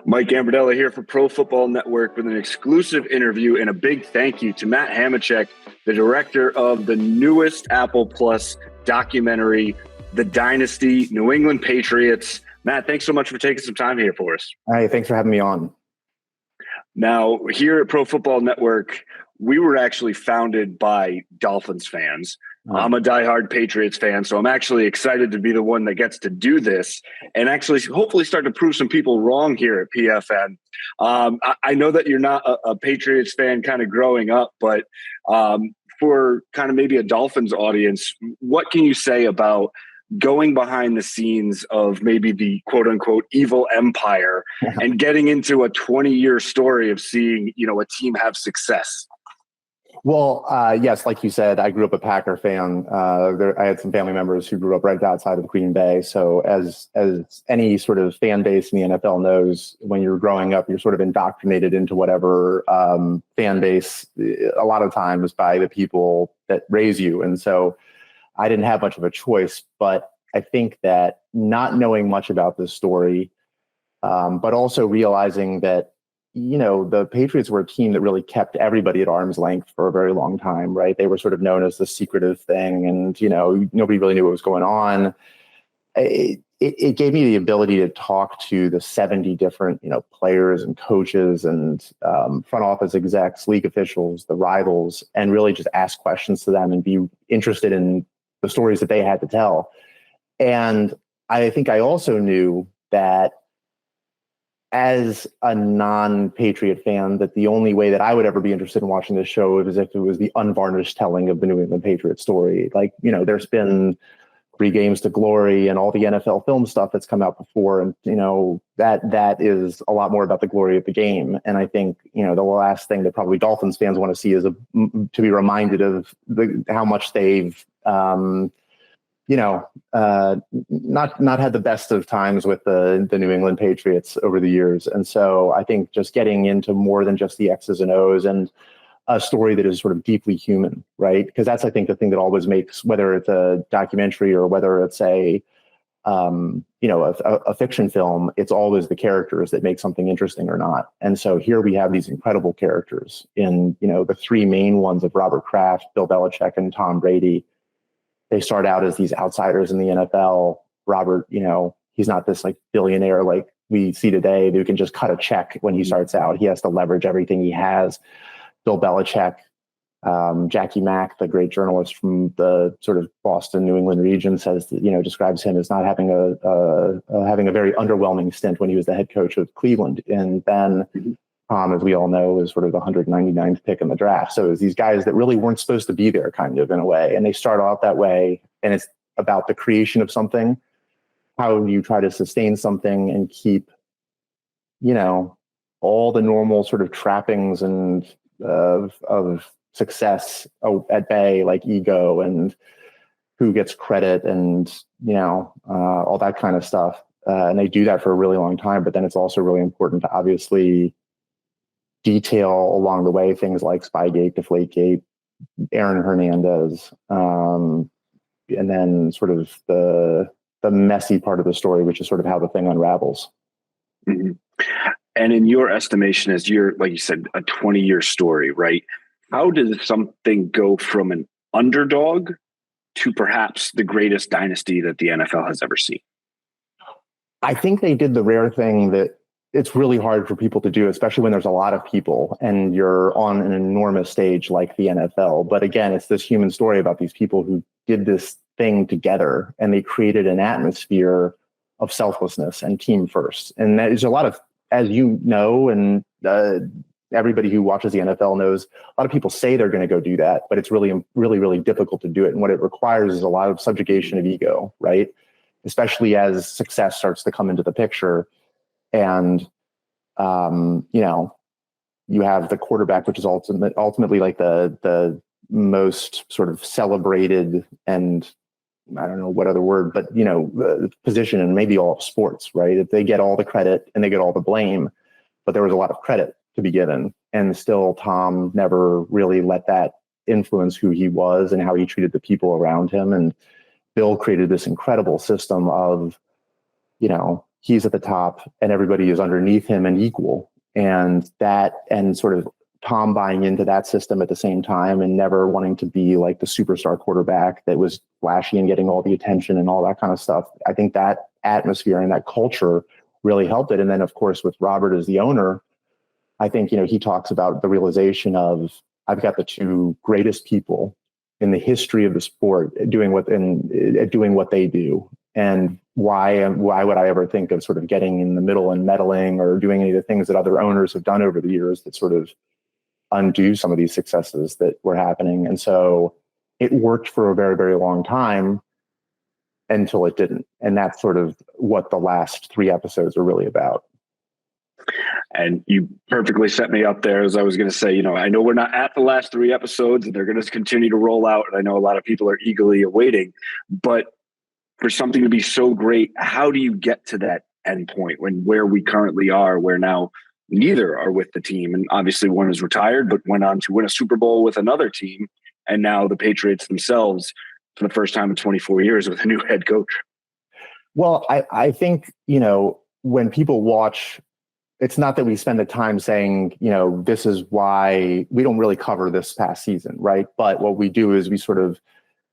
Mike Gambardella here for Pro Football Network with an exclusive interview and a big thank you to Matt Hamachek, the director of the newest Apple Plus documentary, The Dynasty, New England Patriots. Matt, thanks so much for taking some time here for us. Hey, thanks for having me on. Now, here at Pro Football Network, we were actually founded by Dolphins fans. I'm a diehard Patriots fan, so I'm actually excited to be the one that gets to do this and actually hopefully start to prove some people wrong here at PFN. I know that you're not a Patriots fan kind of growing up, but for kind of maybe a Dolphins audience, what can you say about going behind the scenes of maybe the quote unquote evil empire and getting into a 20-year story of seeing, a team have success? Well, yes, like you said, I grew up a Packer fan. I had some family members who grew up right outside of Green Bay. So as any sort of fan base in the NFL knows, when you're growing up, you're sort of indoctrinated into whatever fan base, a lot of times by the people that raise you. And so I didn't have much of a choice. But I think that not knowing much about this story, but also realizing that the Patriots were a team that really kept everybody at arm's length for a very long time, right? They were sort of known as the secretive thing, and, nobody really knew what was going on. It gave me the ability to talk to the 70 different, players and coaches and front office execs, league officials, the rivals, and really just ask questions to them and be interested in the stories that they had to tell. And I think I also knew that as a non-Patriot fan, that the only way that I would ever be interested in watching this show is if it was the unvarnished telling of the New England Patriots story. Like, there's been 3 games to glory and all the NFL film stuff that's come out before. And, that is a lot more about the glory of the game. And I think, the last thing that probably Dolphins fans want to see is to be reminded of how much they've, not had the best of times with the New England Patriots over the years. And so I think just getting into more than just the X's and O's and a story that is sort of deeply human, right? Because that's, I think, the thing that always makes, whether it's a documentary or whether it's a fiction film, it's always the characters that make something interesting or not. And so here we have these incredible characters in, the 3 main ones of Robert Kraft, Bill Belichick, and Tom Brady. They start out as these outsiders in the NFL. Robert, he's not this like billionaire like we see today who can just cut a check when he starts out. He has to leverage everything he has. Bill Belichick, Jackie Mack, the great journalist from the sort of Boston, New England region, says that, describes him as not having having a very underwhelming stint when he was the head coach of Cleveland. And then Tom, as we all know, is sort of the 199th pick in the draft. So it's these guys that really weren't supposed to be there, kind of, in a way. And they start off that way, and it's about the creation of something. How do you try to sustain something and keep, all the normal sort of trappings and of success at bay, like ego and who gets credit and, all that kind of stuff. And they do that for a really long time. But then it's also really important to obviously detail along the way things like Spygate, Deflategate, Aaron Hernandez, and then sort of the messy part of the story, which is sort of how the thing unravels. Mm-hmm. And in your estimation, as you're, like you said, a 20-year story, right? How does something go from an underdog to perhaps the greatest dynasty that the NFL has ever seen? I think they did the rare thing that it's really hard for people to do, especially when there's a lot of people and you're on an enormous stage like the NFL. But again, it's this human story about these people who did this thing together, and they created an atmosphere of selflessness and team first. And there's a lot of, as you know, and everybody who watches the NFL knows, a lot of people say they're going to go do that, but it's really, really, really difficult to do it. And what it requires is a lot of subjugation of ego, right? Especially as success starts to come into the picture. And, you have the quarterback, which is ultimately like the most sort of celebrated, and I don't know what other word, but, position in maybe all of sports, right? If they get all the credit and they get all the blame, but there was a lot of credit to be given. And still Tom never really let that influence who he was and how he treated the people around him. And Bill created this incredible system of, he's at the top and everybody is underneath him and equal. And sort of Tom buying into that system at the same time and never wanting to be like the superstar quarterback that was flashy and getting all the attention and all that kind of stuff. I think that atmosphere and that culture really helped it. And then, of course, with Robert as the owner, I think, he talks about the realization of, I've got the two greatest people in the history of the sport doing what they do. And why would I ever think of sort of getting in the middle and meddling or doing any of the things that other owners have done over the years that sort of undo some of these successes that were happening? And so it worked for a very, very long time until it didn't. And that's sort of what the last 3 episodes are really about. And you perfectly set me up there, as I was going to say, I know we're not at the last 3 episodes and they're going to continue to roll out. And I know a lot of people are eagerly awaiting, but for something to be so great, how do you get to that end point where we currently are, where now neither are with the team? And obviously one is retired, but went on to win a Super Bowl with another team. And now the Patriots themselves, for the first time in 24 years, with a new head coach. Well, I think, when people watch, it's not that we spend the time saying, this is why we don't really cover this past season, right? But what we do is we sort of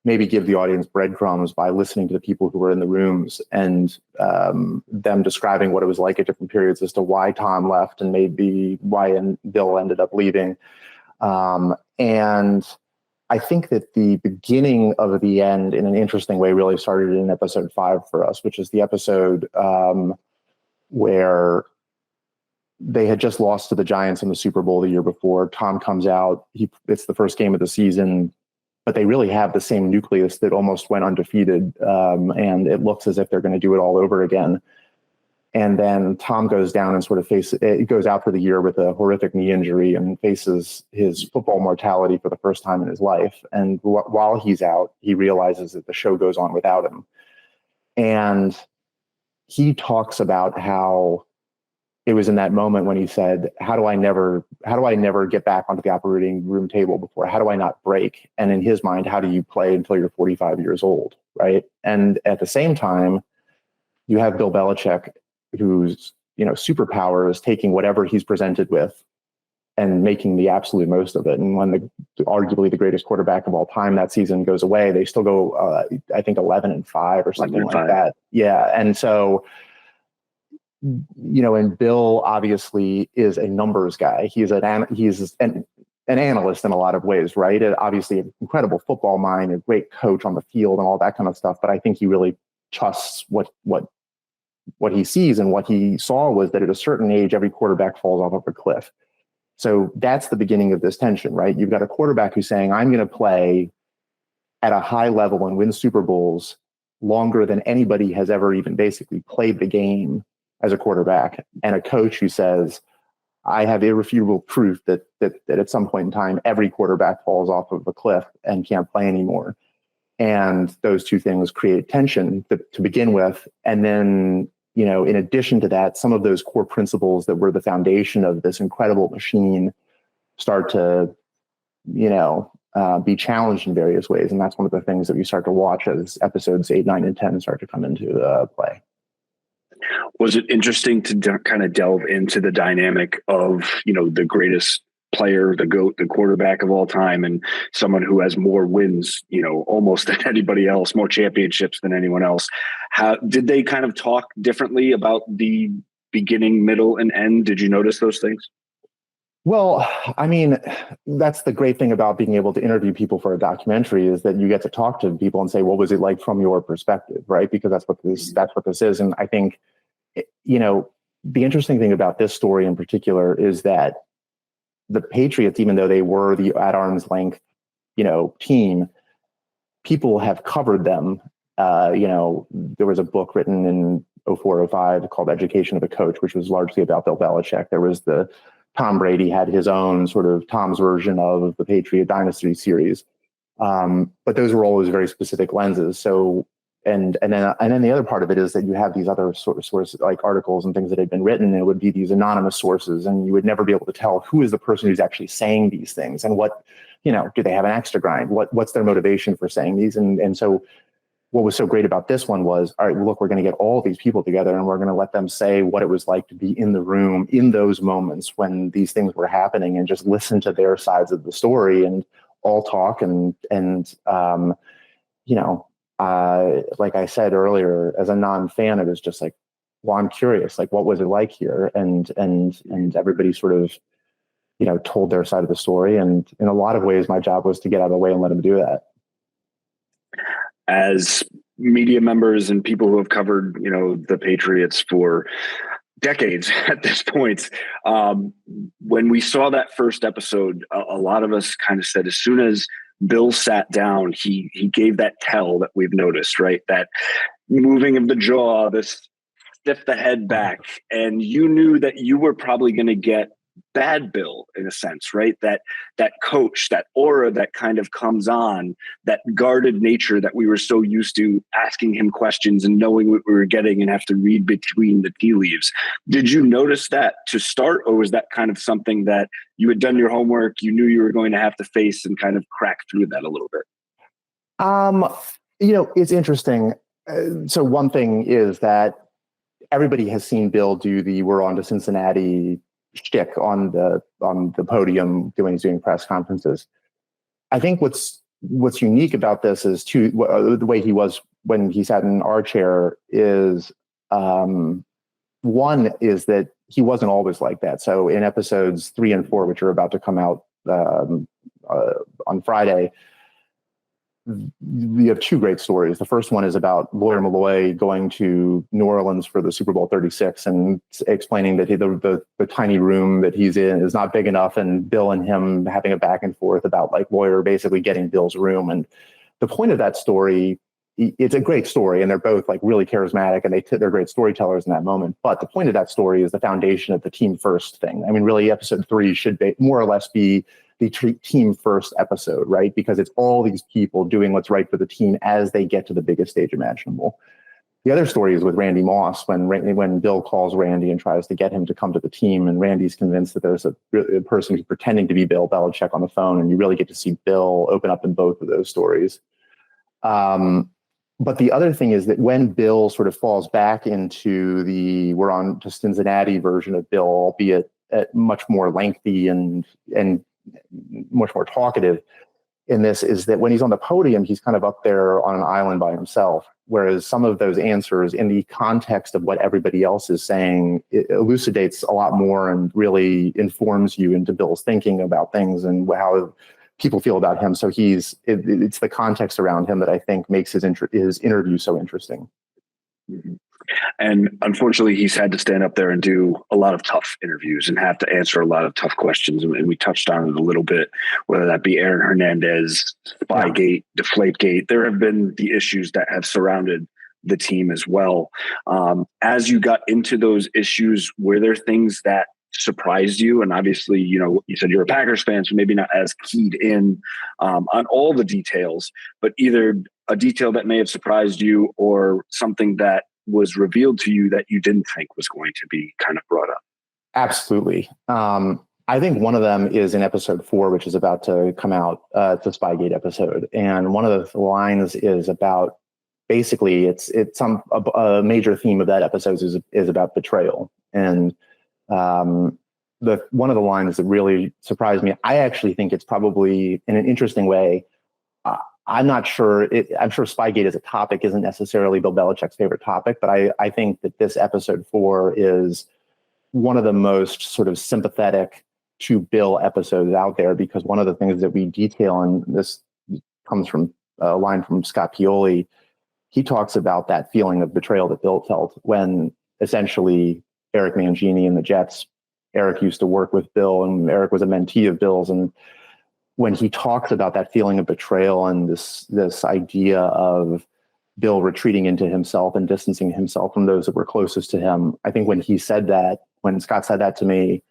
maybe give the audience breadcrumbs by listening to the people who were in the rooms and them describing what it was like at different periods as to why Tom left and maybe why Bill ended up leaving. And I think that the beginning of the end in an interesting way really started in episode 5 for us, which is the episode where they had just lost to the Giants in the Super Bowl the year before. Tom comes out. It's the first game of the season, but they really have the same nucleus that almost went undefeated. And it looks as if they're going to do it all over again. And then Tom goes down and sort of goes out for the year with a horrific knee injury and faces his football mortality for the first time in his life. And while he's out, he realizes that the show goes on without him. And he talks about how it was in that moment when he said, how do I never get back onto the operating room table before? How do I not break? And in his mind, how do you play until you're 45 years old, right? And at the same time, you have Bill Belichick, whose superpower is taking whatever he's presented with and making the absolute most of it. And when arguably the greatest quarterback of all time that season goes away, they still go, I think 11-5 or something like that. Yeah, and so. And Bill obviously is a numbers guy. He's an analyst in a lot of ways, right? Obviously, an incredible football mind, a great coach on the field, and all that kind of stuff. But I think he really trusts what he sees, and what he saw was that at a certain age, every quarterback falls off of a cliff. So that's the beginning of this tension, right? You've got a quarterback who's saying, "I'm going to play at a high level and win Super Bowls longer than anybody has ever even basically played the game as a quarterback," and a coach who says, "I have irrefutable proof that at some point in time, every quarterback falls off of a cliff and can't play anymore." And those two things create tension to begin with. And then, in addition to that, some of those core principles that were the foundation of this incredible machine start to, be challenged in various ways. And that's one of the things that we start to watch as episodes 8, 9, and 10 start to come into play. Was it interesting to kind of delve into the dynamic of, the greatest player, the GOAT, the quarterback of all time, and someone who has more wins, almost than anybody else, more championships than anyone else? How did they kind of talk differently about the beginning, middle, and end? Did you notice those things? Well, I mean, that's the great thing about being able to interview people for a documentary, is that you get to talk to people and say, what was it like from your perspective, right? Because that's what this is. And I think, the interesting thing about this story in particular is that the Patriots, even though they were the at arm's length, team, people have covered them. There was a book written in 2004-2005 called Education of a Coach, which was largely about Bill Belichick. There was Tom Brady had his own sort of Tom's version of the Patriot Dynasty series. But those were always very specific lenses. So, and then the other part of it is that you have these other sort of sources, like articles and things that had been written, and it would be these anonymous sources, and you would never be able to tell who is the person who's actually saying these things, and what, do they have an axe to grind? What's their motivation for saying these? And so what was so great about this one was, all right, well, look, we're going to get all these people together and we're going to let them say what it was like to be in the room in those moments when these things were happening, and just listen to their sides of the story and all talk. Like I said earlier, as a non-fan, it was just like, well, I'm curious, like, what was it like here? And everybody sort of, told their side of the story. And in a lot of ways, my job was to get out of the way and let them do that. As media members and people who have covered, the Patriots for decades at this point, when we saw that first episode, a lot of us kind of said, as soon as Bill sat down, he gave that tell that we've noticed, right? That moving of the jaw, this stiff the head back, and you knew that you were probably going to get bad Bill in a sense, right? That coach, that aura that kind of comes on, that guarded nature that we were so used to asking him questions and knowing what we were getting and have to read between the tea leaves. Did you notice that to start, or was that kind of something that you had done your homework, you knew you were going to have to face and kind of crack through that a little bit? It's interesting. So one thing is that everybody has seen Bill do the "we're on to Cincinnati" shtick on the podium when he's doing press conferences. I think what's unique about this is the way he was when he sat in our chair is, one is that he wasn't always like that. So in episodes 3 and 4, which are about to come out on Friday, we have 2 great stories. The first one is about Lawyer Malloy going to New Orleans for the Super Bowl 36 and explaining that the tiny room that he's in is not big enough, and Bill and him having a back and forth about like Lawyer basically getting Bill's room. And the point of that story, it's a great story, and they're both like really charismatic, and they're great storytellers in that moment. But the point of that story is the foundation of the team first thing. I mean, really, episode 3 should be more or less be the team first episode, right? Because it's all these people doing what's right for the team as they get to the biggest stage imaginable. The other story is with Randy Moss, when Bill calls Randy and tries to get him to come to the team, and Randy's convinced that there's a person who's pretending to be Bill Belichick on the phone, and you really get to see Bill open up in both of those stories. But the other thing is that when Bill sort of falls back into the "we're on to Cincinnati" version of Bill, albeit much more lengthy and much more talkative in this, is that when he's on the podium, he's kind of up there on an island by himself. Whereas some of those answers in the context of what everybody else is saying, it elucidates a lot more and really informs you into Bill's thinking about things and how people feel about him. So it's the context around him that I think makes his interview so interesting. Mm-hmm. And unfortunately, he's had to stand up there and do a lot of tough interviews and have to answer a lot of tough questions. And we touched on it a little bit, whether that be Aaron Hernandez, Spygate, Deflategate. There have been the issues that have surrounded the team as well. As you got into those issues, were there things that surprised you? And obviously, you said you're a Packers fan, so maybe not as keyed in on all the details, but either a detail that may have surprised you or something that was revealed to you that you didn't think was going to be kind of brought up. Absolutely. I think one of them is in episode 4, which is about to come out. It's a Spygate episode. And one of the lines is about, basically a major theme of that episode is about betrayal. And one of the lines that really surprised me, I actually think it's probably in an interesting way. I'm not sure. I'm sure Spygate as a topic isn't necessarily Bill Belichick's favorite topic, but I think that this episode 4 is one of the most sort of sympathetic to Bill episodes out there, because one of the things that we detail, and this comes from a line from Scott Pioli, he talks about that feeling of betrayal that Bill felt when essentially Eric Mangini and the Jets, Eric used to work with Bill, and Eric was a mentee of Bill's, and when he talks about that feeling of betrayal and this idea of Bill retreating into himself and distancing himself from those that were closest to him, I think when Scott said that to me,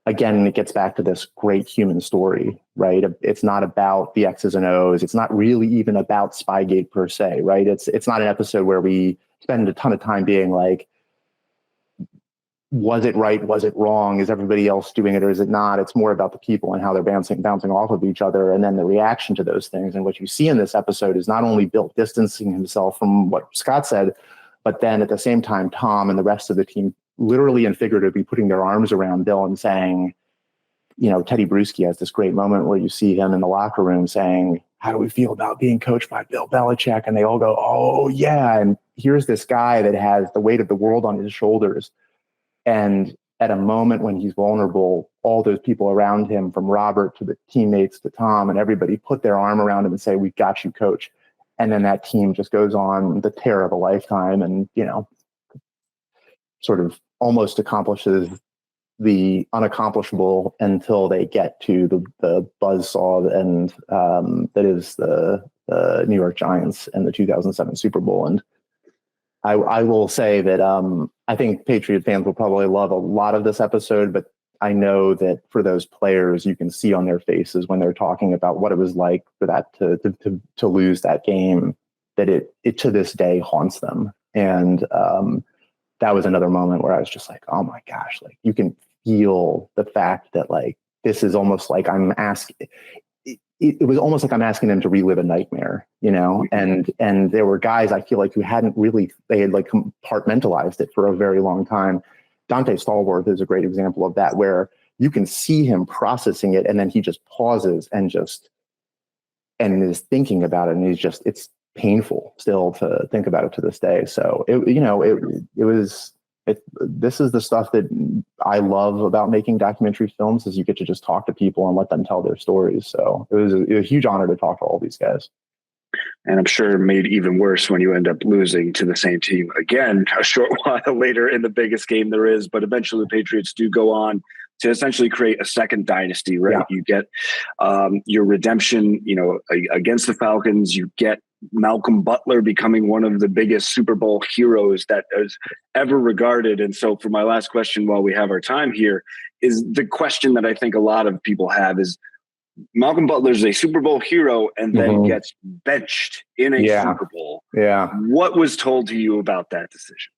again, it gets back to this great human story, right? It's not about the X's and O's. It's not really even about Spygate per se, right? It's not an episode where we spend a ton of time being like, was it right? Was it wrong? Is everybody else doing it or is it not? It's more about the people and how they're bouncing off of each other, and then the reaction to those things. And what you see in this episode is not only Bill distancing himself from what Scott said, but then at the same time, Tom and the rest of the team literally and figuratively putting their arms around Bill and saying, Teddy Bruschi has this great moment where you see him in the locker room saying, how do we feel about being coached by Bill Belichick? And they all go, oh yeah. And here's this guy that has the weight of the world on his shoulders. And at a moment when he's vulnerable, all those people around him, from Robert to the teammates to Tom and everybody, put their arm around him and say, "We got you, coach." And then that team just goes on the tear of a lifetime and, sort of almost accomplishes the unaccomplishable until they get to the buzzsaw and that is the New York Giants and the 2007 Super Bowl. And I will say that I think Patriot fans will probably love a lot of this episode, but I know that for those players, you can see on their faces when they're talking about what it was like for that to lose that game, that it to this day haunts them. And that was another moment where I was just like, oh my gosh, like you can feel the fact that like this is almost like I'm asking. It was almost like I'm asking them to relive a nightmare, and there were guys I feel like who hadn't really, they had like compartmentalized it for a very long time. Dante Stallworth is a great example of that, where you can see him processing it and then he just pauses and is thinking about it. And it's painful still to think about it to this day. So this is the stuff that I love about making documentary films, is you get to just talk to people and let them tell their stories. So it was a huge honor to talk to all these guys. And I'm sure made even worse when you end up losing to the same team again a short while later in the biggest game there is. But eventually the Patriots do go on to essentially create a second dynasty, right? Yeah. You get your redemption, against the Falcons. You get Malcom Butler becoming one of the biggest Super Bowl heroes that is ever regarded. And so for my last question, while we have our time here, is the question that I think a lot of people have is, Malcom Butler is a Super Bowl hero and then gets benched in a Super Bowl. Yeah. What was told to you about that decision?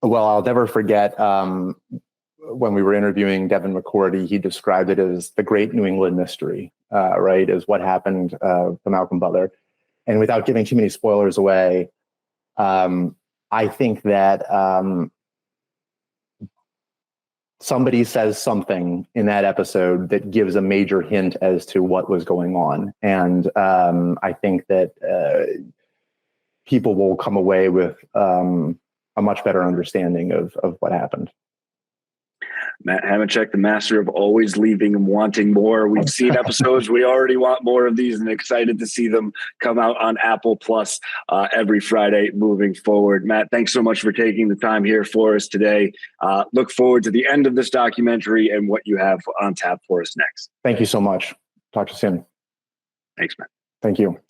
Well, I'll never forget when we were interviewing Devin McCourty, he described it as the great New England mystery, right? Is what happened to Malcom Butler. And without giving too many spoilers away, I think that somebody says something in that episode that gives a major hint as to what was going on. And I think that people will come away with a much better understanding of what happened. Matt Hamachek, the master of always leaving and wanting more. We've seen episodes. We already want more of these and excited to see them come out on Apple Plus every Friday moving forward. Matt, thanks so much for taking the time here for us today. Look forward to the end of this documentary and what you have on tap for us next. Thank you so much. Talk to you soon. Thanks, Matt. Thank you.